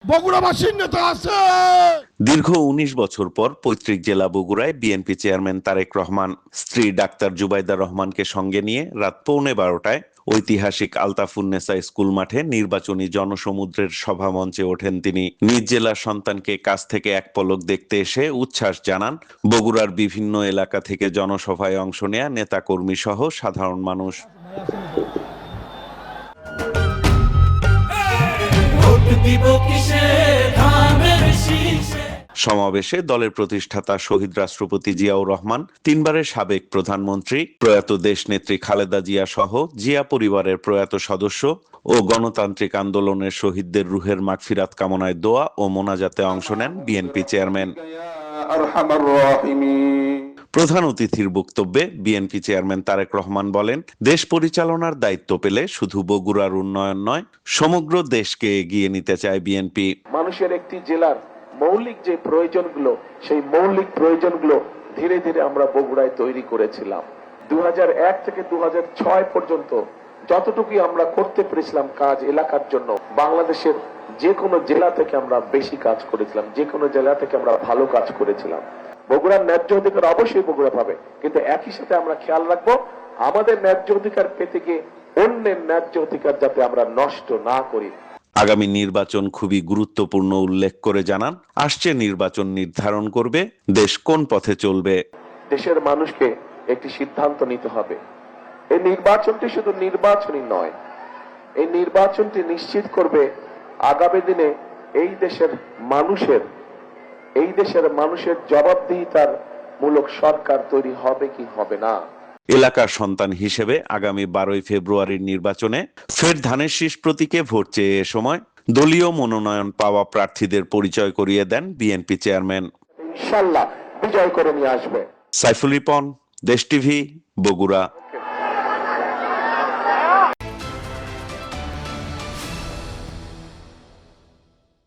বগুড়াবাসীর নেতা আছে। দীর্ঘ ১৯ বছর পর পৈতৃক জেলা বগুড়ায় বিএনপি চেয়ারম্যান তারেক রহমান স্ত্রী ডাক্তার জুবাইদা রহমানকে সঙ্গে নিয়ে রাত 11:15টায় ঐতিহাসিক আলতাফুন্নেসা স্কুল মাঠে নির্বাচনী জনসমুদ্রের সভামঞ্চে ওঠেন তিনি। নিজ জেলার সন্তানকে কাছ থেকে এক পলক দেখতে এসে উচ্ছ্বাস জানান বগুড়ার বিভিন্ন এলাকা থেকে জনসভায় অংশ নেয়া নেতাকর্মী সহ সাধারণ মানুষ। সমাবেশে দলের প্রতিষ্ঠাতা শহীদ রাষ্ট্রপতি জিয়াউর রহমান, তিনবারের সাবেক প্রধানমন্ত্রী প্রয়াত দেশনেত্রী খালেদা জিয়া সহ জিয়া পরিবারের প্রয়াত সদস্য ও গণতান্ত্রিক আন্দোলনের শহীদদের রুহের মাগফিরাত কামনায় দোয়া ও মোনাজাতে অংশ নেন বিএনপি চেয়ারম্যান। প্রধান অতিথির বক্তব্যে বিএনপি চেয়ারম্যান তারেক রহমান বলেন, দেশ পরিচালনার দায়িত্ব পেলে শুধু বগুড়ার উন্নয়ন নয়, সমগ্র দেশকে এগিয়ে নিতে চায় বিএনপি। মানুষের একটি জেলার মৌলিক যে প্রয়োজনগুলো, সেই মৌলিক প্রয়োজনগুলো ধীরে ধীরে আমরা বগুড়ায় তৈরি করেছিলাম। 2001 থেকে 2006 পর্যন্ত যতটুকু আমরা করতে পেরেছিলাম কাজ এলাকার জন্য, বাংলাদেশের যে কোনো জেলা থেকে আমরা বেশি কাজ করেছিলাম, যে কোনো জেলা থেকে আমরা ভালো কাজ করেছিলাম। বগুড়ার ন্যায্য অধিকার অবশ্যই বগুড়া পাবে, কিন্তু একই সাথে আমরা খেয়াল রাখবো আমাদের ন্যায্য অধিকার পেতে গিয়ে অন্যের ন্যায্য অধিকার যাতে আমরা নষ্ট না করি। আগামী নির্বাচন খুবই গুরুত্বপূর্ণ উল্লেখ করে জানান, আসছে নির্বাচন নির্ধারণ করবে দেশ কোন পথে চলবে। দেশের মানুষকে একটি সিদ্ধান্ত নিতে হবে। এই নির্বাচনটি শুধু নির্বাচনই নয়, এই নির্বাচনটি নিশ্চিত করবে আগামী দিনে এই দেশের মানুষের জবাবদিহিতার মূলক সরকার তৈরি হবে কি হবে না। এলাকার সন্তান হিসেবে আগামী 12 ফেব্রুয়ারির নির্বাচনে ফের ধানের শীষ প্রতীকে ভোট চেয়ে এ সময় দলীয় মনোনয়ন পাওয়া প্রার্থীদের পরিচয় করিয়ে দেন বিএনপি চেয়ারম্যান। ইনশাআল্লাহ বিজয় করে নিয়ে আসবে। সাইফুল রিপন, দেশ টিভি, বগুড়া।